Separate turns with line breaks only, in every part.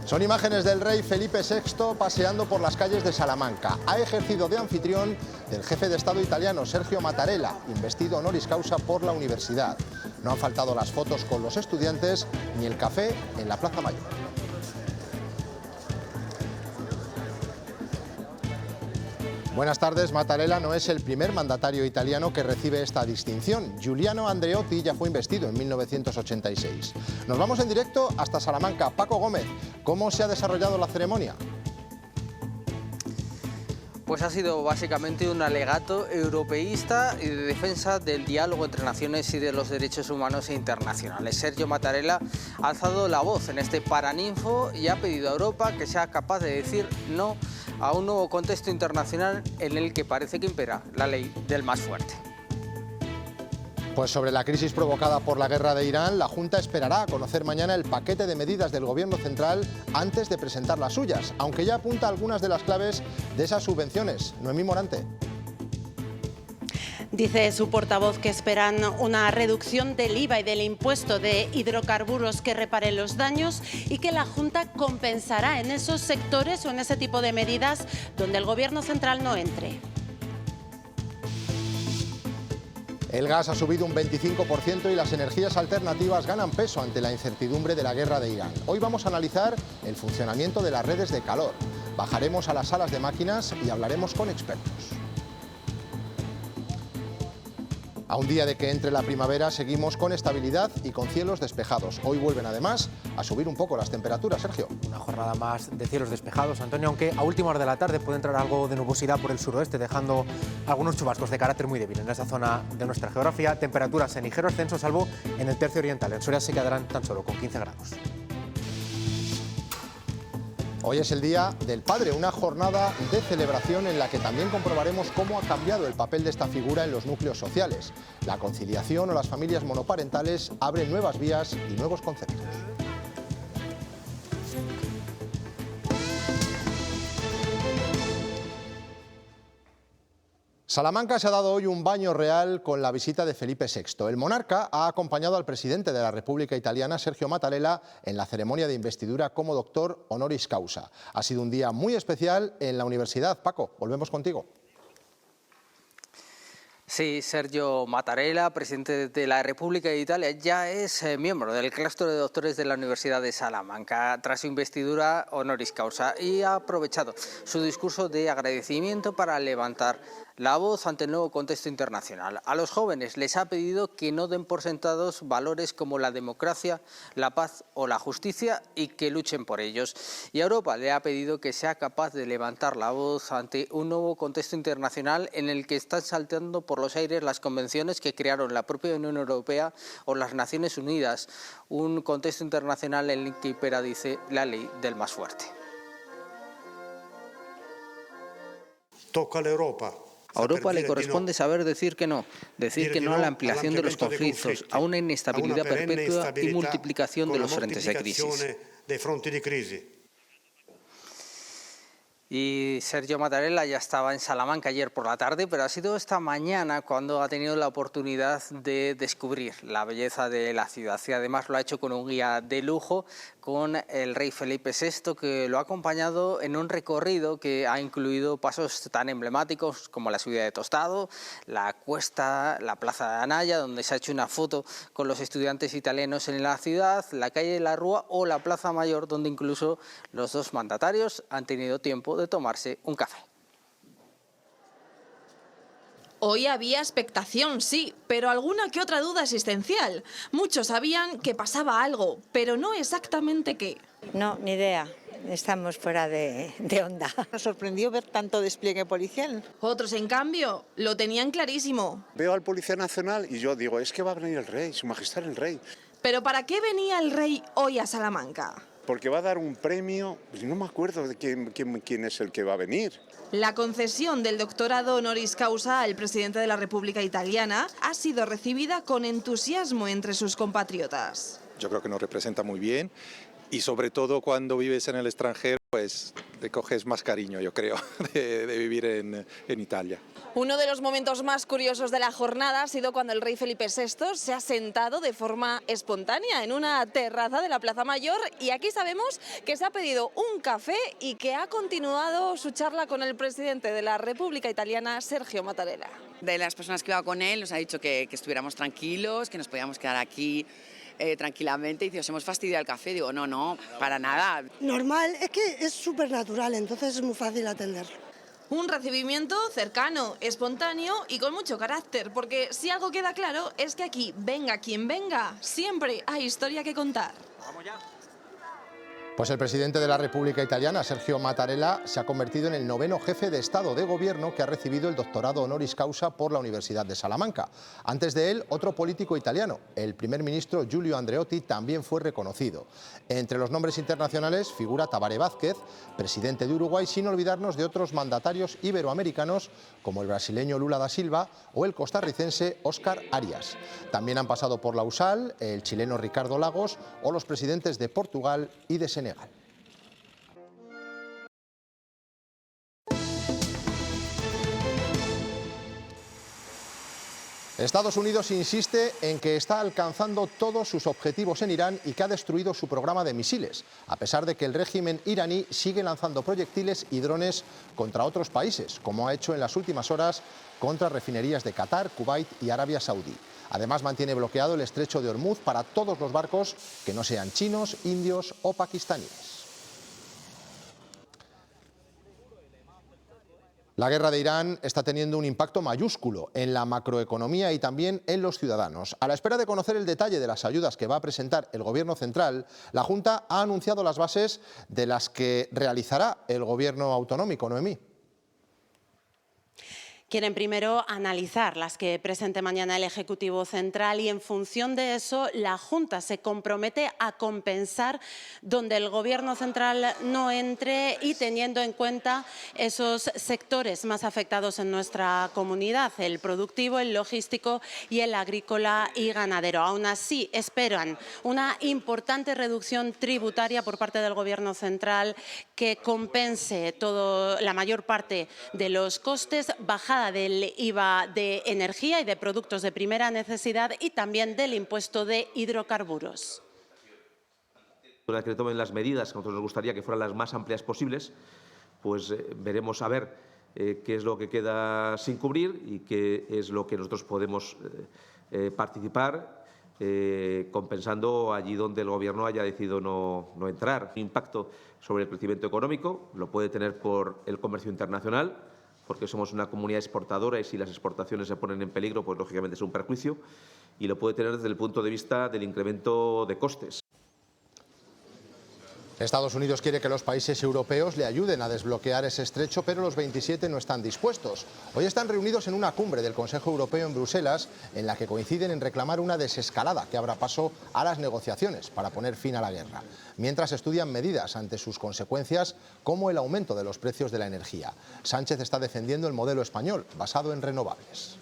Son imágenes del rey Felipe VI paseando por las calles de Salamanca. Ha ejercido de anfitrión del jefe de Estado italiano, Sergio Mattarella, investido honoris causa por la universidad. No han faltado las fotos con los estudiantes ni el café en la Plaza Mayor. Buenas tardes. Mattarella no es el primer mandatario italiano que recibe esta distinción. Giuliano Andreotti ya fue investido en 1986. Nos vamos en directo hasta Salamanca. Paco Gómez, ¿cómo se ha desarrollado la ceremonia?
Pues ha sido básicamente un alegato europeísta y de defensa del diálogo entre naciones y de los derechos humanos internacionales. Sergio Mattarella ha alzado la voz en este Paraninfo y ha pedido a Europa que sea capaz de decir no a un nuevo contexto internacional en el que parece que impera la ley del más fuerte.
Pues sobre la crisis provocada por la guerra de Irán, la Junta esperará a conocer mañana el paquete de medidas del Gobierno central antes de presentar las suyas, aunque ya apunta algunas de las claves de esas subvenciones. Noemí Morante.
Dice su portavoz que esperan una reducción del IVA y del impuesto de hidrocarburos que repare los daños y que la Junta compensará en esos sectores o en ese tipo de medidas donde el Gobierno central no entre.
El gas ha subido un 25% y las energías alternativas ganan peso ante la incertidumbre de la guerra de Irán. Hoy vamos a analizar el funcionamiento de las redes de calor. Bajaremos a las salas de máquinas y hablaremos con expertos. A un día de que entre la primavera seguimos con estabilidad y con cielos despejados. Hoy vuelven además a subir un poco las temperaturas, Sergio.
Una jornada más de cielos despejados, Antonio, aunque a última hora de la tarde puede entrar algo de nubosidad por el suroeste, dejando algunos chubascos de carácter muy débil en esa zona de nuestra geografía. Temperaturas en ligero ascenso, salvo en el tercio oriental. En Soria se quedarán tan solo con 15 grados.
Hoy es el Día del Padre, una jornada de celebración en la que también comprobaremos cómo ha cambiado el papel de esta figura en los núcleos sociales. La conciliación o las familias monoparentales abren nuevas vías y nuevos conceptos. Salamanca se ha dado hoy un baño real con la visita de Felipe VI. El monarca ha acompañado al presidente de la República Italiana, Sergio Mattarella, en la ceremonia de investidura como doctor honoris causa. Ha sido un día muy especial en la universidad. Paco, volvemos contigo.
Sí, Sergio Mattarella, presidente de la República de Italia, ya es miembro del claustro de doctores de la Universidad de Salamanca tras su investidura honoris causa y ha aprovechado su discurso de agradecimiento para levantar la voz ante el nuevo contexto internacional. A los jóvenes les ha pedido que no den por sentados valores como la democracia, la paz o la justicia y que luchen por ellos. Y a Europa le ha pedido que sea capaz de levantar la voz ante un nuevo contexto internacional en el que están saltando por los aires las convenciones que crearon la propia Unión Europea o las Naciones Unidas. Un contexto internacional en el que impera, dice, la ley del más fuerte.
Toca a Europa.
A Europa le corresponde saber decir que no a la ampliación de los conflictos, a una inestabilidad perpetua y multiplicación de los frentes de crisis. Y Sergio Mattarella ya estaba en Salamanca ayer por la tarde, pero ha sido esta mañana cuando ha tenido la oportunidad de descubrir la belleza de la ciudad. Y además lo ha hecho con un guía de lujo, con el rey Felipe VI, que lo ha acompañado en un recorrido que ha incluido pasos tan emblemáticos como la subida de Tostado, la cuesta, la plaza de Anaya, donde se ha hecho una foto con los estudiantes italianos en la ciudad, la calle de la Rúa o la Plaza Mayor, donde incluso los dos mandatarios han tenido tiempo de tomarse un café.
Hoy había expectación, sí, pero alguna que otra duda existencial. Muchos sabían que pasaba algo, pero no exactamente qué.
No, ni idea. Estamos fuera de onda.
Nos sorprendió ver tanto despliegue policial.
Otros, en cambio, lo tenían clarísimo.
Veo al Policía Nacional y yo digo, es que va a venir el rey, su majestad el rey.
¿Pero para qué venía el rey hoy a Salamanca?
Porque va a dar un premio, pues no me acuerdo de quién es el que va a venir.
La concesión del doctorado honoris causa al presidente de la República Italiana ha sido recibida con entusiasmo entre sus compatriotas.
Yo creo que nos representa muy bien y sobre todo cuando vives en el extranjero, pues te coges más cariño, yo creo, de vivir en Italia.
Uno de los momentos más curiosos de la jornada ha sido cuando el rey Felipe VI se ha sentado de forma espontánea en una terraza de la Plaza Mayor, y aquí sabemos que se ha pedido un café y que ha continuado su charla con el presidente de la República Italiana, Sergio Mattarella.
De las personas que iba con él nos ha dicho que estuviéramos tranquilos, que nos podíamos quedar aquí tranquilamente, y dice, ¿os hemos fastidiado el café? Digo, no, para nada.
Normal, es que es súper natural, entonces es muy fácil atenderlo.
Un recibimiento cercano, espontáneo y con mucho carácter, porque si algo queda claro es que aquí, venga quien venga, siempre hay historia que contar.
Vamos ya.
Pues el presidente de la República Italiana, Sergio Mattarella, se ha convertido en el 9º jefe de Estado de Gobierno que ha recibido el doctorado honoris causa por la Universidad de Salamanca. Antes de él, otro político italiano, el primer ministro Giulio Andreotti, también fue reconocido. Entre los nombres internacionales figura Tabaré Vázquez, presidente de Uruguay, sin olvidarnos de otros mandatarios iberoamericanos como el brasileño Lula da Silva o el costarricense Óscar Arias. También han pasado por la USAL el chileno Ricardo Lagos o los presidentes de Portugal y de Senegal. Estados Unidos insiste en que está alcanzando todos sus objetivos en Irán y que ha destruido su programa de misiles, a pesar de que el régimen iraní sigue lanzando proyectiles y drones contra otros países, como ha hecho en las últimas horas contra refinerías de Qatar, Kuwait y Arabia Saudí. Además, mantiene bloqueado el estrecho de Hormuz para todos los barcos que no sean chinos, indios o pakistaníes. La guerra de Irán está teniendo un impacto mayúsculo en la macroeconomía y también en los ciudadanos. A la espera de conocer el detalle de las ayudas que va a presentar el Gobierno central, la Junta ha anunciado las bases de las que realizará el Gobierno autonómico. Noemí.
Quieren primero analizar las que presente mañana el Ejecutivo Central y en función de eso la Junta se compromete a compensar donde el Gobierno Central no entre y teniendo en cuenta esos sectores más afectados en nuestra comunidad, el productivo, el logístico y el agrícola y ganadero. Aún así, esperan una importante reducción tributaria por parte del Gobierno Central que compense la mayor parte de los costes, bajada del IVA de energía y de productos de primera necesidad y también del impuesto de hidrocarburos.
Que tomen las medidas que a nosotros nos gustaría que fueran las más amplias posibles, pues veremos a ver qué es lo que queda sin cubrir y qué es lo que nosotros podemos participar, compensando allí donde el Gobierno haya decidido no entrar. Impacto sobre el crecimiento económico lo puede tener por el comercio internacional, porque somos una comunidad exportadora y si las exportaciones se ponen en peligro, pues lógicamente es un perjuicio, y lo puede tener desde el punto de vista del incremento de costes.
Estados Unidos quiere que los países europeos le ayuden a desbloquear ese estrecho, pero los 27 no están dispuestos. Hoy están reunidos en una cumbre del Consejo Europeo en Bruselas, en la que coinciden en reclamar una desescalada que abra paso a las negociaciones para poner fin a la guerra, mientras estudian medidas ante sus consecuencias, como el aumento de los precios de la energía. Sánchez está defendiendo el modelo español, basado en renovables.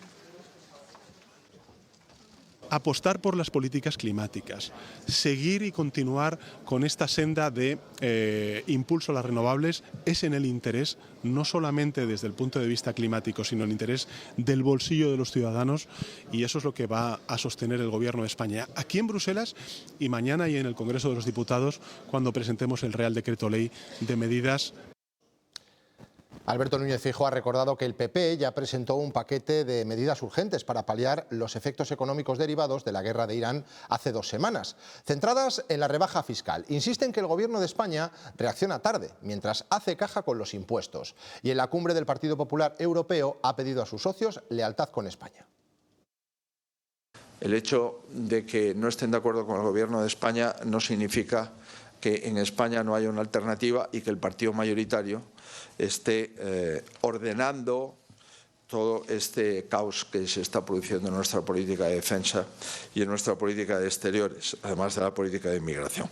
Apostar por las políticas climáticas, seguir y continuar con esta senda de impulso a las renovables es en el interés, no solamente desde el punto de vista climático, sino en el interés del bolsillo de los ciudadanos, y eso es lo que va a sostener el Gobierno de España aquí en Bruselas y mañana y en el Congreso de los Diputados cuando presentemos el Real Decreto Ley de medidas.
Alberto Núñez Feijóo ha recordado que el PP ya presentó un paquete de medidas urgentes para paliar los efectos económicos derivados de la guerra de Irán hace 2 semanas, centradas en la rebaja fiscal. Insisten que el Gobierno de España reacciona tarde, mientras hace caja con los impuestos. Y en la cumbre del Partido Popular Europeo ha pedido a sus socios lealtad con España.
El hecho de que no estén de acuerdo con el Gobierno de España no significa que en España no haya una alternativa y que el partido mayoritario esté ordenando todo este caos que se está produciendo en nuestra política de defensa y en nuestra política de exteriores, además de la política de inmigración.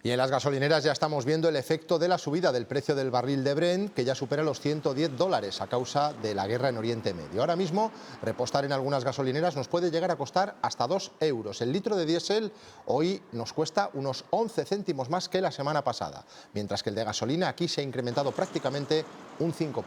Y en las gasolineras ya estamos viendo el efecto de la subida del precio del barril de Brent, que ya supera los $110 a causa de la guerra en Oriente Medio. Ahora mismo, repostar en algunas gasolineras nos puede llegar a costar hasta 2 euros. El litro de diésel hoy nos cuesta unos 11 céntimos más que la semana pasada, mientras que el de gasolina aquí se ha incrementado prácticamente un 5%.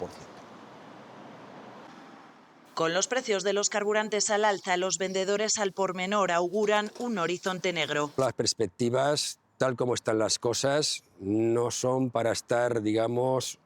Con los precios de los carburantes al alza, los vendedores al por menor auguran un horizonte negro.
Las perspectivas, tal como están las cosas, no son para estar, digamos,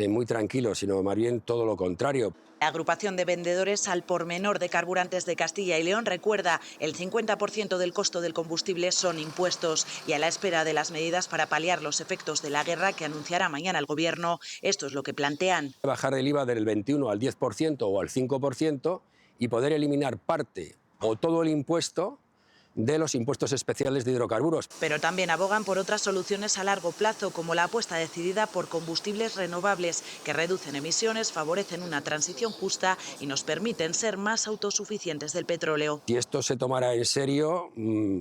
muy tranquilos, sino más bien todo lo contrario.
La agrupación de vendedores al por menor de carburantes de Castilla y León recuerda, el 50% del costo del combustible son impuestos y a la espera de las medidas para paliar los efectos de la guerra que anunciará mañana el Gobierno, esto es lo que plantean.
Bajar el IVA del 21 al 10% o al 5% y poder eliminar parte o todo el impuesto de los impuestos especiales de hidrocarburos.
Pero también abogan por otras soluciones a largo plazo, como la apuesta decidida por combustibles renovables que reducen emisiones, favorecen una transición justa y nos permiten ser más autosuficientes del petróleo.
Si esto se tomara en serio,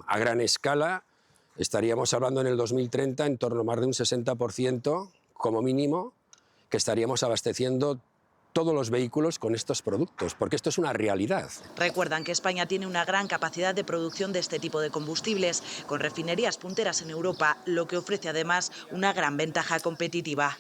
a gran escala, estaríamos hablando en el 2030 en torno a más de un 60% como mínimo, que estaríamos abasteciendo todos los vehículos con estos productos, porque esto es una realidad.
Recuerdan que España tiene una gran capacidad de producción de este tipo de combustibles, con refinerías punteras en Europa, lo que ofrece además una gran ventaja competitiva.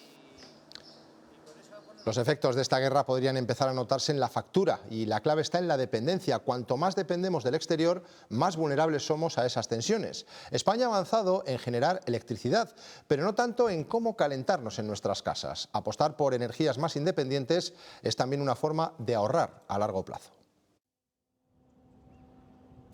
Los efectos de esta guerra podrían empezar a notarse en la factura y la clave está en la dependencia. Cuanto más dependemos del exterior, más vulnerables somos a esas tensiones. España ha avanzado en generar electricidad, pero no tanto en cómo calentarnos en nuestras casas. Apostar por energías más independientes es también una forma de ahorrar a largo plazo.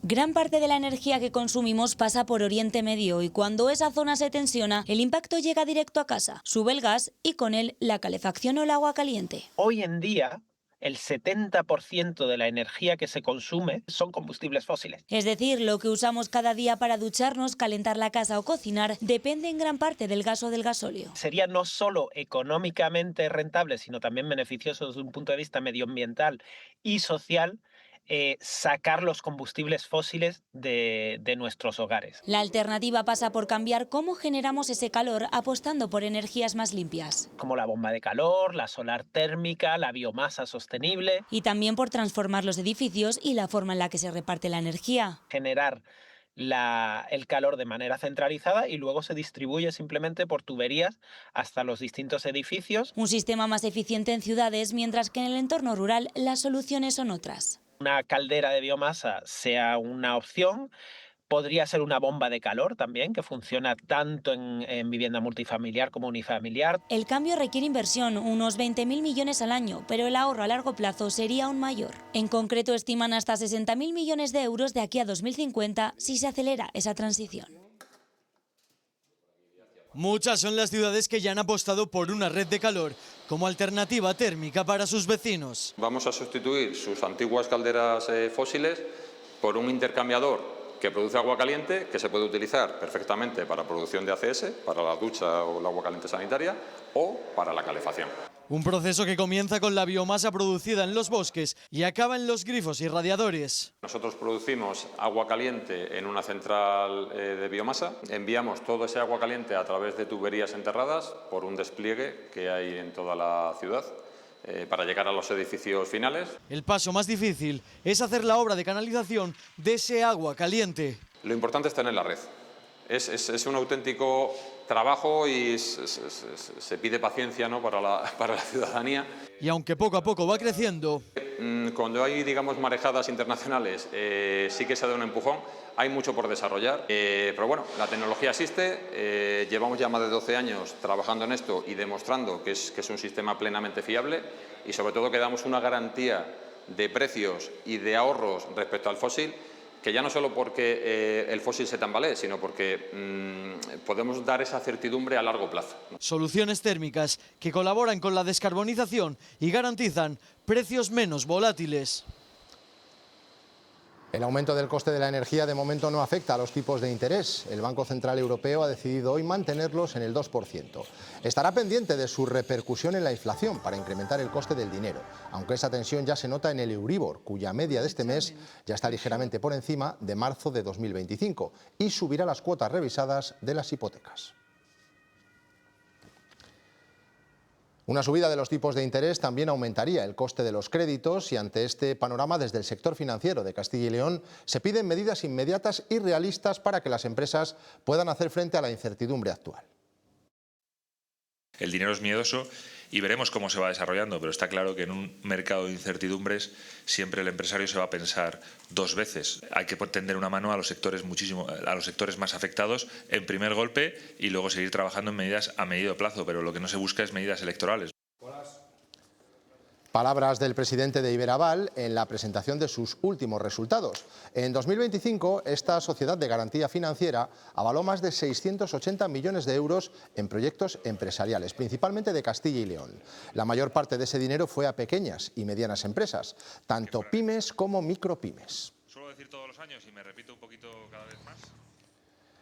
Gran parte de la energía que consumimos pasa por Oriente Medio y cuando esa zona se tensiona, el impacto llega directo a casa. Sube el gas y con él la calefacción o el agua caliente.
Hoy en día, el 70% de la energía que se consume son combustibles fósiles.
Es decir, lo que usamos cada día para ducharnos, calentar la casa o cocinar depende en gran parte del gas o del gasóleo.
Sería no solo económicamente rentable, sino también beneficioso desde un punto de vista medioambiental y social, sacar los combustibles fósiles de nuestros hogares.
La alternativa pasa por cambiar cómo generamos ese calor apostando por energías más limpias.
Como la bomba de calor, la solar térmica, la biomasa sostenible.
Y también por transformar los edificios y la forma en la que se reparte la energía.
Generar el calor de manera centralizada y luego se distribuye simplemente por tuberías hasta los distintos edificios.
Un sistema más eficiente en ciudades, mientras que en el entorno rural las soluciones son otras.
Una caldera de biomasa sea una opción, podría ser una bomba de calor también, que funciona tanto en vivienda multifamiliar como unifamiliar.
El cambio requiere inversión, unos 20.000 millones al año, pero el ahorro a largo plazo sería aún mayor. En concreto, estiman hasta 60.000 millones de euros de aquí a 2050 si se acelera esa transición.
Muchas son las ciudades que ya han apostado por una red de calor como alternativa térmica para sus vecinos.
Vamos a sustituir sus antiguas calderas fósiles por un intercambiador que produce agua caliente, que se puede utilizar perfectamente para producción de ACS, para la ducha o el agua caliente sanitaria, o para la calefacción.
Un proceso que comienza con la biomasa producida en los bosques y acaba en los grifos y radiadores.
Nosotros producimos agua caliente en una central de biomasa, enviamos todo ese agua caliente a través de tuberías enterradas por un despliegue que hay en toda la ciudad, para llegar a los edificios finales.
El paso más difícil es hacer la obra de canalización de ese agua caliente.
Lo importante es tener la red. Es un auténtico trabajo y se pide paciencia, ¿no?, para la ciudadanía.
Y aunque poco a poco va creciendo...
Cuando hay, digamos, marejadas internacionales, sí que se da un empujón. Hay mucho por desarrollar, pero bueno, la tecnología existe, llevamos ya más de 12 años trabajando en esto y demostrando que es un sistema plenamente fiable y sobre todo que damos una garantía de precios y de ahorros respecto al fósil, que ya no solo porque el fósil se tambalee, sino porque podemos dar esa certidumbre a largo plazo.
Soluciones térmicas que colaboran con la descarbonización y garantizan precios menos volátiles.
El aumento del coste de la energía de momento no afecta a los tipos de interés. El Banco Central Europeo ha decidido hoy mantenerlos en el 2%. Estará pendiente de su repercusión en la inflación para incrementar el coste del dinero, aunque esa tensión ya se nota en el Euribor, cuya media de este mes ya está ligeramente por encima de marzo de 2025 y subirá las cuotas revisadas de las hipotecas. Una subida de los tipos de interés también aumentaría el coste de los créditos y ante este panorama desde el sector financiero de Castilla y León se piden medidas inmediatas y realistas para que las empresas puedan hacer frente a la incertidumbre actual.
El dinero es miedoso y veremos cómo se va desarrollando, pero está claro que en un mercado de incertidumbres siempre el empresario se va a pensar dos veces. Hay que tender una mano a los sectores más afectados en primer golpe y luego seguir trabajando en medidas a mediano plazo, pero lo que no se busca es medidas electorales.
Palabras del presidente de Iberaval en la presentación de sus últimos resultados. En 2025, esta sociedad de garantía financiera avaló más de 680 millones de euros en proyectos empresariales, principalmente de Castilla y León. La mayor parte de ese dinero fue a pequeñas y medianas empresas, tanto pymes como micropymes.
Suelo decir todos los años y me repito un poquito cada vez más.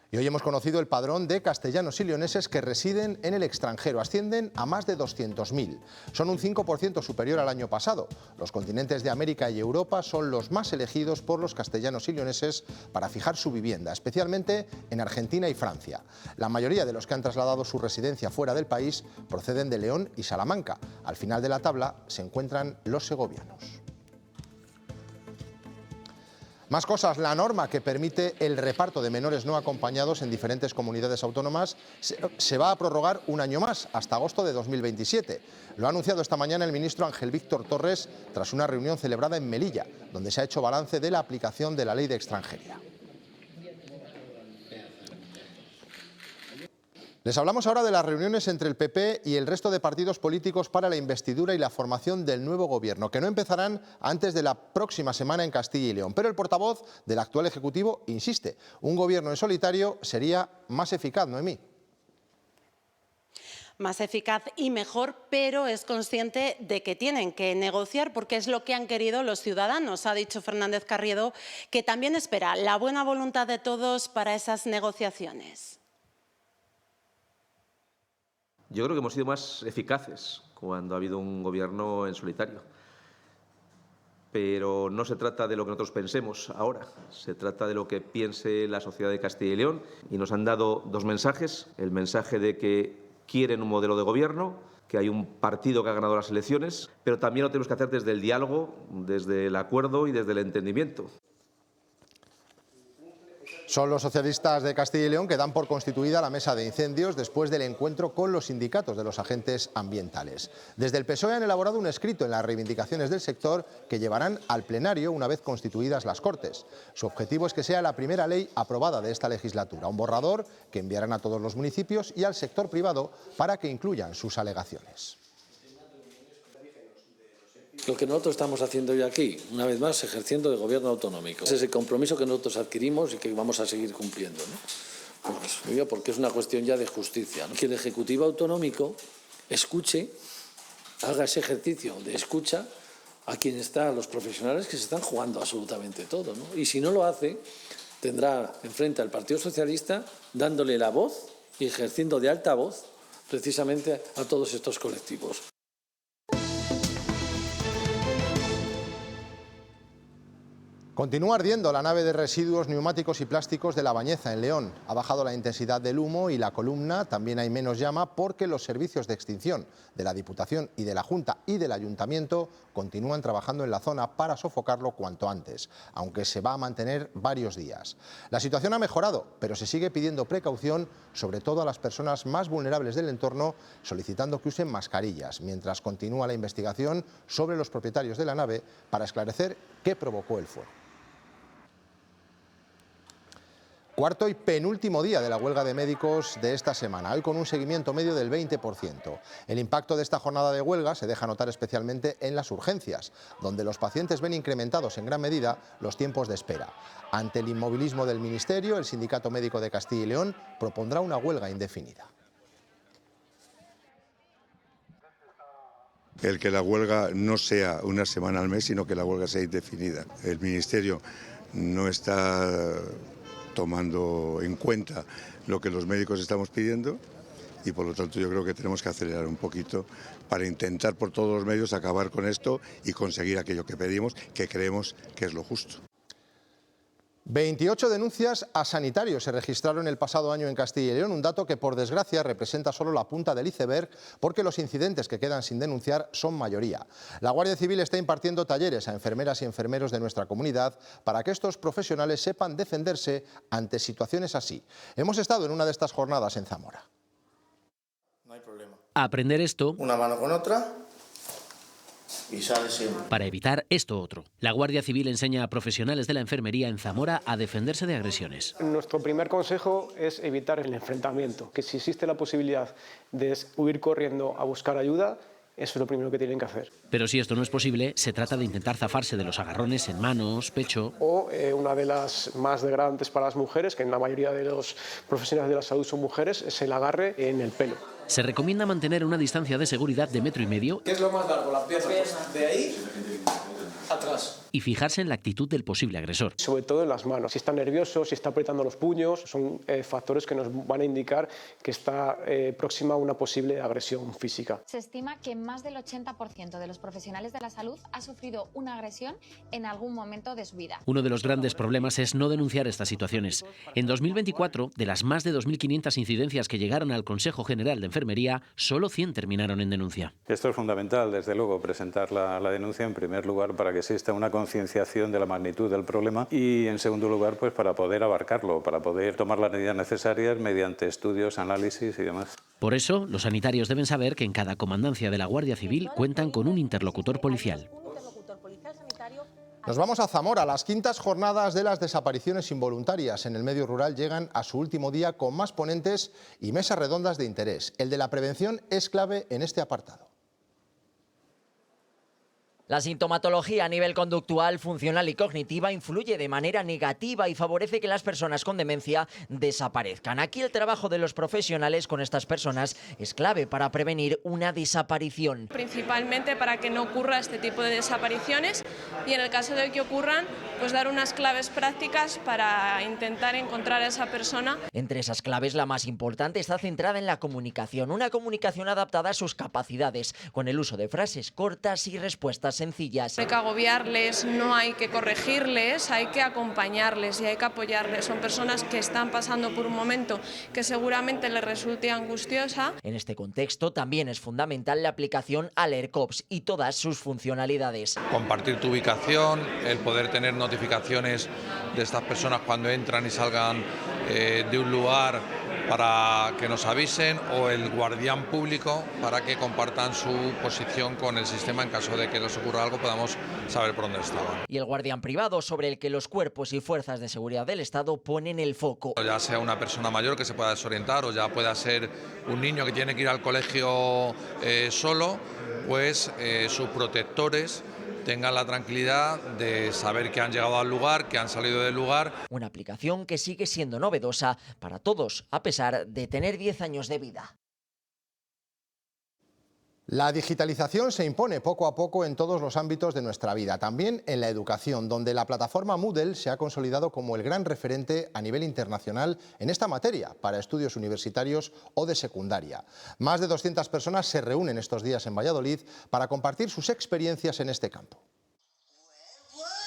Y hoy hemos conocido el padrón de castellanos y leoneses que residen en el extranjero. Ascienden a más de 200.000. Son un 5% superior al año pasado. Los continentes de América y Europa son los más elegidos por los castellanos y leoneses para fijar su vivienda, especialmente en Argentina y Francia. La mayoría de los que han trasladado su residencia fuera del país proceden de León y Salamanca. Al final de la tabla se encuentran los segovianos. Más cosas, la norma que permite el reparto de menores no acompañados en diferentes comunidades autónomas se va a prorrogar un año más, hasta agosto de 2027. Lo ha anunciado esta mañana el ministro Ángel Víctor Torres tras una reunión celebrada en Melilla, donde se ha hecho balance de la aplicación de la ley de extranjería. Les hablamos ahora de las reuniones entre el PP y el resto de partidos políticos para la investidura y la formación del nuevo gobierno, que no empezarán antes de la próxima semana en Castilla y León. Pero el portavoz del actual Ejecutivo insiste, un gobierno en solitario sería más eficaz, Noemí.
Más eficaz y mejor, pero es consciente de que tienen que negociar porque es lo que han querido los ciudadanos. Ha dicho Fernández Carriedo que también espera la buena voluntad de todos para esas negociaciones.
Yo creo que hemos sido más eficaces cuando ha habido un gobierno en solitario. Pero no se trata de lo que nosotros pensemos ahora, se trata de lo que piense la sociedad de Castilla y León. Y nos han dado dos mensajes: el mensaje de que quieren un modelo de gobierno, que hay un partido que ha ganado las elecciones, pero también lo tenemos que hacer desde el diálogo, desde el acuerdo y desde el entendimiento.
Son los socialistas de Castilla y León que dan por constituida la mesa de incendios después del encuentro con los sindicatos de los agentes ambientales. Desde el PSOE han elaborado un escrito en las reivindicaciones del sector que llevarán al plenario una vez constituidas las Cortes. Su objetivo es que sea la primera ley aprobada de esta legislatura, un borrador que enviarán a todos los municipios y al sector privado para que incluyan sus alegaciones.
Lo que nosotros estamos haciendo hoy aquí, una vez más, ejerciendo de gobierno autonómico. Ese es el compromiso que nosotros adquirimos y que vamos a seguir cumpliendo, ¿no? Pues, porque es una cuestión ya de justicia, ¿no? Que el Ejecutivo autonómico escuche, haga ese ejercicio de escucha a quien está, a los profesionales que se están jugando absolutamente todo, ¿no? Y si no lo hace, tendrá enfrente al Partido Socialista dándole la voz y ejerciendo de altavoz precisamente a todos estos colectivos.
Continúa ardiendo la nave de residuos neumáticos y plásticos de La Bañeza, en León. Ha bajado la intensidad del humo y la columna, también hay menos llama porque los servicios de extinción de la Diputación y de la Junta y del Ayuntamiento continúan trabajando en la zona para sofocarlo cuanto antes, aunque se va a mantener varios días. La situación ha mejorado, pero se sigue pidiendo precaución, sobre todo a las personas más vulnerables del entorno, solicitando que usen mascarillas, mientras continúa la investigación sobre los propietarios de la nave para esclarecer qué provocó el fuego. Cuarto y penúltimo día de la huelga de médicos de esta semana, hoy con un seguimiento medio del 20%. El impacto de esta jornada de huelga se deja notar especialmente en las urgencias, donde los pacientes ven incrementados en gran medida los tiempos de espera. Ante el inmovilismo del Ministerio, el Sindicato Médico de Castilla y León propondrá una huelga indefinida.
El que la huelga no sea una semana al mes, sino que la huelga sea indefinida. El Ministerio no está tomando en cuenta lo que los médicos estamos pidiendo y por lo tanto yo creo que tenemos que acelerar un poquito para intentar por todos los medios acabar con esto y conseguir aquello que pedimos, que creemos que es lo justo. 28 denuncias a sanitarios se registraron el pasado año en Castilla y León, un dato que por desgracia representa solo la punta del iceberg porque los incidentes que quedan sin denunciar son mayoría. La Guardia Civil está impartiendo talleres a enfermeras y enfermeros de nuestra comunidad para que estos profesionales sepan defenderse ante situaciones así. Hemos estado en una de estas jornadas en Zamora.
No hay problema.
a aprender esto.
Una mano con otra. Y sale siempre.
Para evitar esto otro. La Guardia Civil enseña a profesionales de la enfermería en Zamora a defenderse de agresiones.
Nuestro primer consejo es evitar el enfrentamiento, que si existe la posibilidad de huir corriendo a buscar ayuda, eso es lo primero que tienen que hacer.
Pero si esto no es posible, se trata de intentar zafarse de los agarrones en manos, pecho.
O una de las más degradantes para las mujeres, que en la mayoría de los profesionales de la salud son mujeres, es el agarre en el pelo.
Se recomienda mantener una distancia de seguridad de 1,5 metros.
¿Qué es lo más largo? La pierna. De ahí atrás.
Y fijarse en la actitud del posible agresor.
Sobre todo en las manos. Si está nervioso, si está apretando los puños, son factores que nos van a indicar que está próxima a una posible agresión física.
Se estima que más del 80% de los profesionales de la salud ha sufrido una agresión en algún momento de su vida.
Uno de los grandes problemas es no denunciar estas situaciones. En 2024, de las más de 2.500 incidencias que llegaron al Consejo General de Enfermería, solo 100 terminaron en denuncia.
Esto es fundamental, desde luego, presentar la denuncia en primer lugar para que exista una concienciación de la magnitud del problema y en segundo lugar pues para poder abarcarlo, para poder tomar las medidas necesarias mediante estudios, análisis y demás.
Por eso, los sanitarios deben saber que en cada comandancia de la Guardia Civil cuentan con un interlocutor policial.
Nos vamos a Zamora. Las quintas jornadas de las desapariciones involuntarias en el medio rural llegan a su último día con más ponentes y mesas redondas de interés. El de la prevención es clave en este apartado.
La sintomatología a nivel conductual, funcional y cognitiva influye de manera negativa y favorece que las personas con demencia desaparezcan. Aquí el trabajo de los profesionales con estas personas es clave para prevenir una desaparición.
Principalmente para que no ocurra este tipo de desapariciones y en el caso de que ocurran, pues dar unas claves prácticas para intentar encontrar a esa persona.
Entre esas claves la más importante está centrada en la comunicación, una comunicación adaptada a sus capacidades, con el uso de frases cortas y respuestas sencillas.
No hay que agobiarles, no hay que corregirles, hay que acompañarles y hay que apoyarles. Son personas que están pasando por un momento que seguramente les resulte angustiosa.
En este contexto también es fundamental la aplicación AlertCops y todas sus funcionalidades.
Compartir tu ubicación, el poder tener notificaciones de estas personas cuando entran y salgan de un lugar para que nos avisen, o el guardián público para que compartan su posición con el sistema en caso de que les ocurra algo, podamos saber por dónde estaban.
Y el guardián privado, sobre el que los cuerpos y fuerzas de seguridad del Estado ponen el foco.
Ya sea una persona mayor que se pueda desorientar o ya pueda ser un niño que tiene que ir al colegio solo, pues sus protectores tengan la tranquilidad de saber que han llegado al lugar, que han salido del lugar.
Una aplicación que sigue siendo novedosa para todos, a pesar de tener 10 años de vida.
La digitalización se impone poco a poco en todos los ámbitos de nuestra vida, también en la educación, donde la plataforma Moodle se ha consolidado como el gran referente a nivel internacional en esta materia, para estudios universitarios o de secundaria. Más de 200 personas se reúnen estos días en Valladolid para compartir sus experiencias en este campo.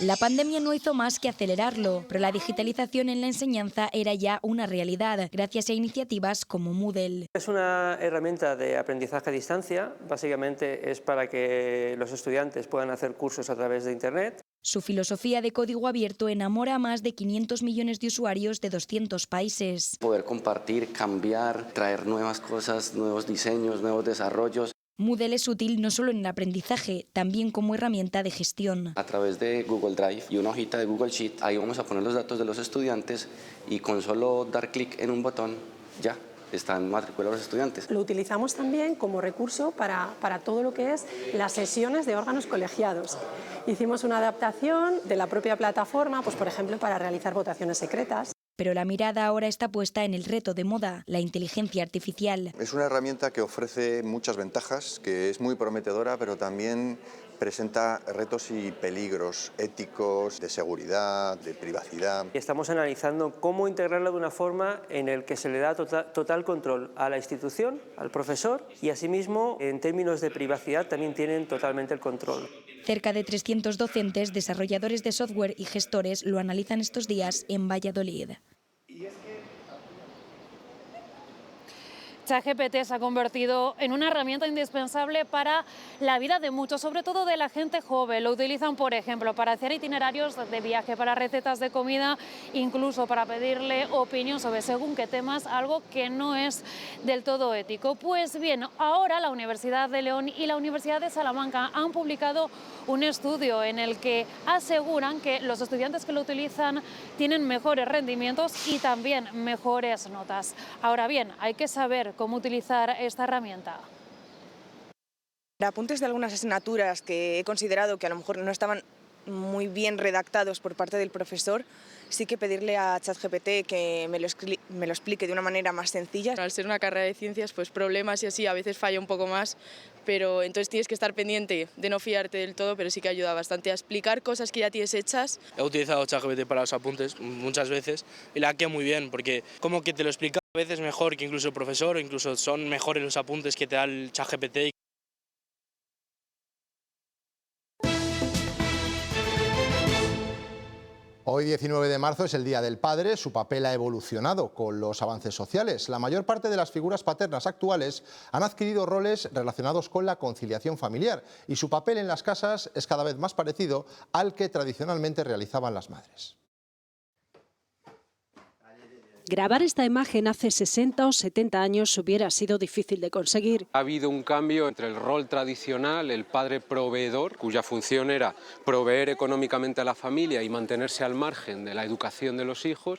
La pandemia no hizo más que acelerarlo, pero la digitalización en la enseñanza era ya una realidad, gracias a iniciativas como Moodle.
Es una herramienta de aprendizaje a distancia, básicamente es para que los estudiantes puedan hacer cursos a través de Internet.
Su filosofía de código abierto enamora a más de 500 millones de usuarios de 200 países.
Poder compartir, cambiar, traer nuevas cosas, nuevos diseños, nuevos desarrollos.
Moodle es útil no solo en el aprendizaje, también como herramienta de gestión.
A través de Google Drive y una hojita de Google Sheet, ahí vamos a poner los datos de los estudiantes y con solo dar clic en un botón, ya están matriculados los estudiantes.
Lo utilizamos también como recurso para todo lo que es las sesiones de órganos colegiados. Hicimos una adaptación de la propia plataforma, pues por ejemplo, para realizar votaciones secretas.
Pero la mirada ahora está puesta en el reto de moda, la inteligencia artificial.
Es una herramienta que ofrece muchas ventajas, que es muy prometedora, pero también presenta retos y peligros éticos, de seguridad, de privacidad.
Estamos analizando cómo integrarla de una forma en la que se le da total control a la institución, al profesor, y asimismo, en términos de privacidad, también tienen totalmente el control.
Cerca de 300 docentes, desarrolladores de software y gestores lo analizan estos días en Valladolid.
ChatGPT se ha convertido en una herramienta indispensable para la vida de muchos, sobre todo de la gente joven. Lo utilizan, por ejemplo, para hacer itinerarios de viaje, para recetas de comida, incluso para pedirle opinión sobre según qué temas, algo que no es del todo ético. Pues bien, ahora la Universidad de León y la Universidad de Salamanca han publicado un estudio en el que aseguran que los estudiantes que lo utilizan tienen mejores rendimientos y también mejores notas. Ahora bien, hay que saber cómo utilizar esta herramienta.
Apuntes de algunas asignaturas que he considerado que a lo mejor no estaban muy bien redactados por parte del profesor, sí que pedirle a ChatGPT que me lo explique de una manera más sencilla.
Al ser una carrera de ciencias, pues problemas y así a veces falla un poco más, pero entonces tienes que estar pendiente de no fiarte del todo, pero sí que ayuda bastante a explicar cosas que ya tienes hechas.
He utilizado ChatGPT para los apuntes muchas veces y la queda muy bien, porque como que te lo explica a veces mejor que incluso el profesor, o incluso son mejores los apuntes que te da el ChatGPT.
Hoy, 19 de marzo, es el Día del Padre. Su papel ha evolucionado con los avances sociales. La mayor parte de las figuras paternas actuales han adquirido roles relacionados con la conciliación familiar y su papel en las casas es cada vez más parecido al que tradicionalmente realizaban las madres.
Grabar esta imagen hace 60 o 70 años hubiera sido difícil de conseguir.
Ha habido un cambio entre el rol tradicional, el padre proveedor, cuya función era proveer económicamente a la familia y mantenerse al margen de la educación de los hijos,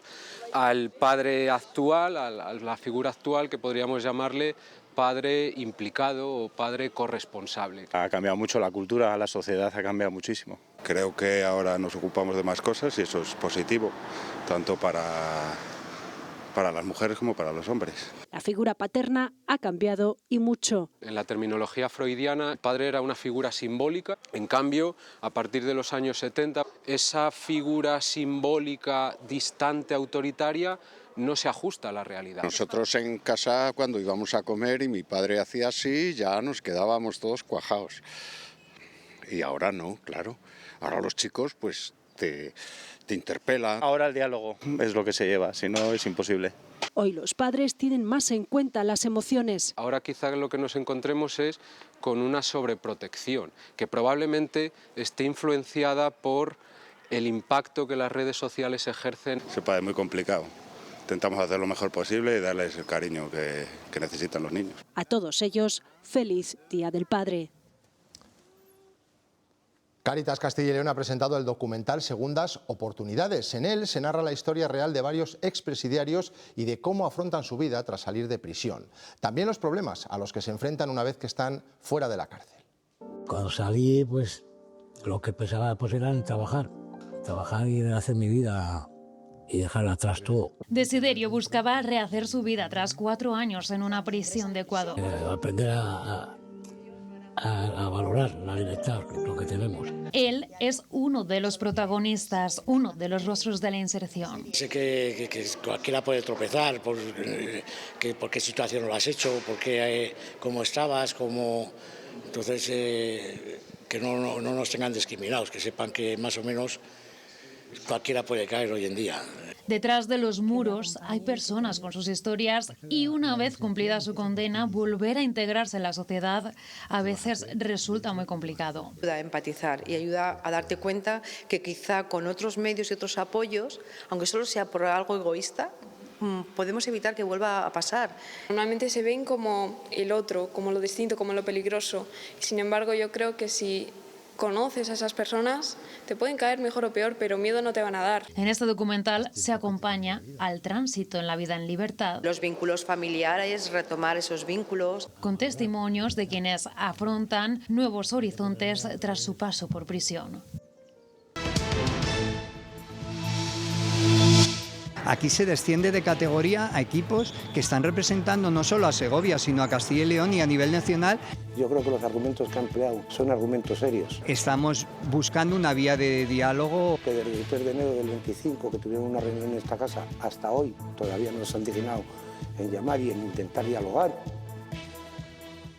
al padre actual, a la figura actual que podríamos llamarle padre implicado o padre corresponsable.
Ha cambiado mucho la cultura, la sociedad ha cambiado muchísimo.
Creo que ahora nos ocupamos de más cosas y eso es positivo, tanto para las mujeres como para los hombres.
La figura paterna ha cambiado y mucho.
En la terminología freudiana, el padre era una figura simbólica. En cambio, a partir de los años 70, esa figura simbólica, distante, autoritaria, no se ajusta a la realidad.
Nosotros en casa, cuando íbamos a comer y mi padre hacía así, ya nos quedábamos todos cuajados. Y ahora no, claro. Ahora los chicos, pues, te interpelan.
Ahora el diálogo es lo que se lleva, si no es imposible.
Hoy los padres tienen más en cuenta las emociones.
Ahora quizá lo que nos encontremos es con una sobreprotección, que probablemente esté influenciada por el impacto que las redes sociales ejercen.
Ese padre es muy complicado. Intentamos hacer lo mejor posible y darles el cariño que necesitan los niños.
A todos ellos, feliz Día del Padre.
Cáritas Castilla y León ha presentado el documental Segundas Oportunidades. En él se narra la historia real de varios expresidiarios y de cómo afrontan su vida tras salir de prisión. También los problemas a los que se enfrentan una vez que están fuera de la cárcel.
Cuando salí, pues lo que pensaba pues, era en trabajar y hacer mi vida y dejarla atrás todo.
Desiderio buscaba rehacer su vida tras 4 años en una prisión de Ecuador.
Aprender a valorar la libertad, lo que tenemos.
Él es uno de los protagonistas, uno de los rostros de la inserción.
Sé que cualquiera puede tropezar por qué situación lo has hecho, por qué, cómo estabas, entonces que no nos tengan discriminados, que sepan que más o menos cualquiera puede caer hoy en día.
Detrás de los muros hay personas con sus historias y una vez cumplida su condena, volver a integrarse en la sociedad a veces resulta muy complicado.
Ayuda a empatizar y ayuda a darte cuenta que quizá con otros medios y otros apoyos, aunque solo sea por algo egoísta, podemos evitar que vuelva a pasar.
Normalmente se ven como el otro, como lo distinto, como lo peligroso. Sin embargo, yo creo que si conoces a esas personas, te pueden caer mejor o peor, pero miedo no te van a dar.
En este documental se acompaña al tránsito en la vida en libertad.
Los vínculos familiares, retomar esos vínculos.
Con testimonios de quienes afrontan nuevos horizontes tras su paso por prisión.
Aquí se desciende de categoría a equipos que están representando no solo a Segovia, sino a Castilla y León y a nivel nacional.
Yo creo que los argumentos que ha empleado son argumentos serios.
Estamos buscando una vía de diálogo.
Que desde el 3 de enero del 25, que tuvieron una reunión en esta casa, hasta hoy todavía no se han dignado en llamar y en intentar dialogar.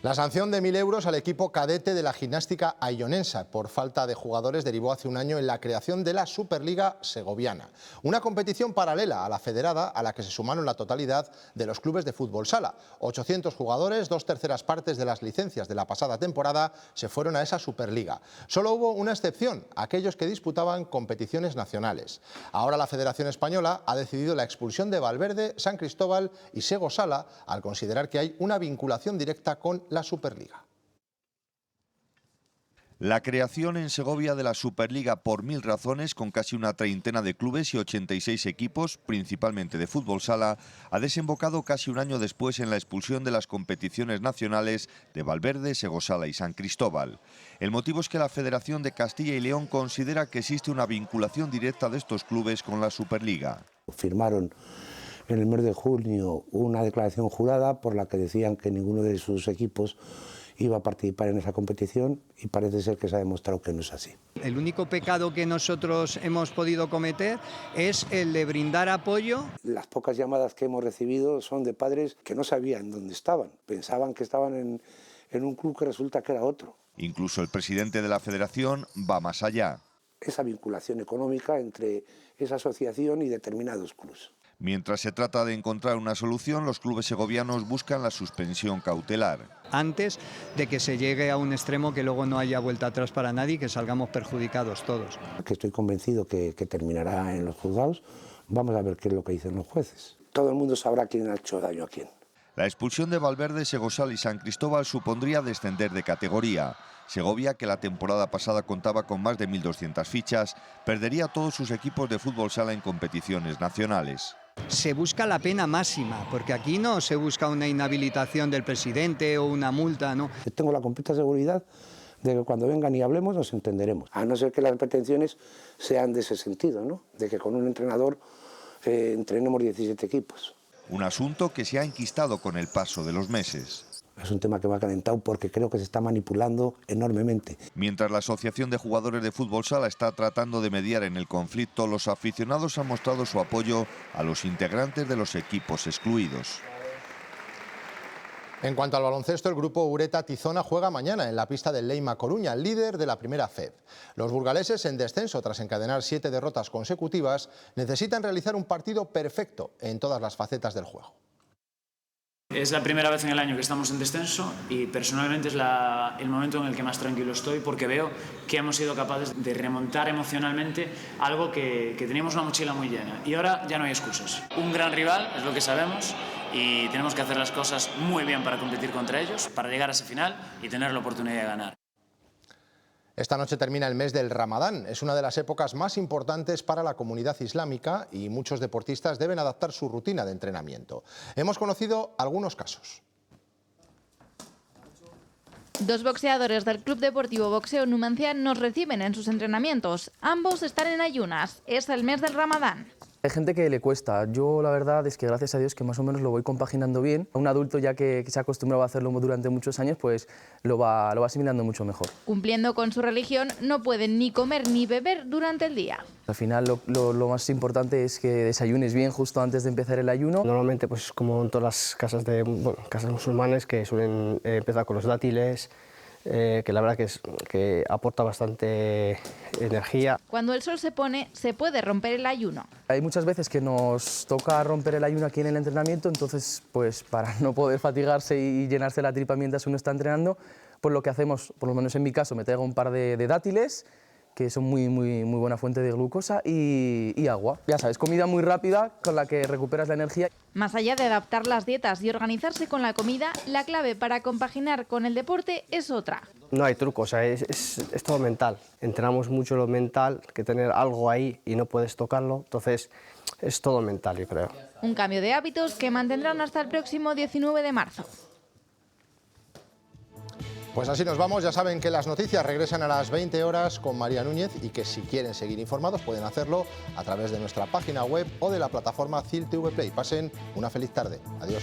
La sanción de 1.000 euros al equipo cadete de la gimnástica aillonense por falta de jugadores derivó hace un año en la creación de la Superliga Segoviana, una competición paralela a la federada a la que se sumaron la totalidad de los clubes de fútbol sala. 800 jugadores, 2/3 partes de las licencias de la pasada temporada se fueron a esa Superliga. Solo hubo una excepción, aquellos que disputaban competiciones nacionales. Ahora la Federación Española ha decidido la expulsión de Valverde, San Cristóbal y Sego Sala al considerar que hay una vinculación directa con la Superliga.
La creación en Segovia de la Superliga por 1000 razones, con casi una treintena de clubes y 86 equipos, principalmente de fútbol sala, ha desembocado casi un año después en la expulsión de las competiciones nacionales de Valverde, Segosala y San Cristóbal. El motivo es que la Federación de Castilla y León considera que existe una vinculación directa de estos clubes con la Superliga.
Firmaron en el mes de junio una declaración jurada por la que decían que ninguno de sus equipos iba a participar en esa competición y parece ser que se ha demostrado que no es así.
El único pecado que nosotros hemos podido cometer es el de brindar apoyo.
Las pocas llamadas que hemos recibido son de padres que no sabían dónde estaban, pensaban que estaban en un club que resulta que era otro.
Incluso el presidente de la Federación va más allá.
Esa vinculación económica entre esa asociación y determinados clubes.
Mientras se trata de encontrar una solución, los clubes segovianos buscan la suspensión cautelar.
Antes de que se llegue a un extremo que luego no haya vuelta atrás para nadie y que salgamos perjudicados todos.
Que estoy convencido que terminará en los juzgados. Vamos a ver qué es lo que dicen los jueces. Todo el mundo sabrá quién ha hecho daño a quién.
La expulsión de Valverde, Segosal y San Cristóbal supondría descender de categoría. Segovia, que la temporada pasada contaba con más de 1.200 fichas, perdería todos sus equipos de fútbol sala en competiciones nacionales.
Se busca la pena máxima, porque aquí no se busca una inhabilitación del presidente o una multa, ¿no?
Tengo la completa seguridad de que cuando vengan y hablemos nos entenderemos, a no ser que las pretensiones sean de ese sentido, ¿no? De que con un entrenador entrenemos 17 equipos.
Un asunto que se ha enquistado con el paso de los meses.
Es un tema que me ha calentado porque creo que se está manipulando enormemente.
Mientras la Asociación de Jugadores de Fútbol Sala está tratando de mediar en el conflicto, los aficionados han mostrado su apoyo a los integrantes de los equipos excluidos.
En cuanto al baloncesto, el grupo Ureta Tizona juega mañana en la pista del Leima Coruña, líder de la primera FEB. Los burgaleses, en descenso tras encadenar 7 derrotas consecutivas, necesitan realizar un partido perfecto en todas las facetas del juego.
Es la primera vez en el año que estamos en descenso y personalmente es el momento en el que más tranquilo estoy porque veo que hemos sido capaces de remontar emocionalmente algo que teníamos una mochila muy llena y ahora ya no hay excusas. Un gran rival, es lo que sabemos, y tenemos que hacer las cosas muy bien para competir contra ellos, para llegar a ese final y tener la oportunidad de ganar.
Esta noche termina el mes del Ramadán. Es una de las épocas más importantes para la comunidad islámica y muchos deportistas deben adaptar su rutina de entrenamiento. Hemos conocido algunos casos.
2 boxeadores del Club Deportivo Boxeo Numancia nos reciben en sus entrenamientos. Ambos están en ayunas. Es el mes del Ramadán.
Hay gente que le cuesta. Yo la verdad es que gracias a Dios que más o menos lo voy compaginando bien. Un adulto ya que se ha acostumbrado a hacerlo durante muchos años, pues lo va asimilando mucho mejor.
Cumpliendo con su religión, no pueden ni comer ni beber durante el día.
Al final lo más importante es que desayunes bien justo antes de empezar el ayuno.
Normalmente, pues como en todas las casas casas musulmanes, que suelen empezar con los dátiles, que la verdad que aporta bastante energía.
Cuando el sol se pone, se puede romper el ayuno.
Hay muchas veces que nos toca romper el ayuno aquí en el entrenamiento, entonces pues para no poder fatigarse y llenarse la tripa mientras uno está entrenando, pues lo que hacemos, por lo menos en mi caso, me traigo un par de dátiles, que son muy buena fuente de glucosa, y agua. Ya sabes, comida muy rápida con la que recuperas la energía.
Más allá de adaptar las dietas y organizarse con la comida, la clave para compaginar con el deporte es otra.
No hay truco, o sea, es todo mental. Entrenamos mucho lo mental, que tener algo ahí y no puedes tocarlo, entonces es todo mental, yo creo.
Un cambio de hábitos que mantendrán hasta el próximo 19 de marzo.
Pues así nos vamos. Ya saben que las noticias regresan a las 20 horas con María Núñez y que si quieren seguir informados pueden hacerlo a través de nuestra página web o de la plataforma CIL TV Play. Pasen una feliz tarde. Adiós.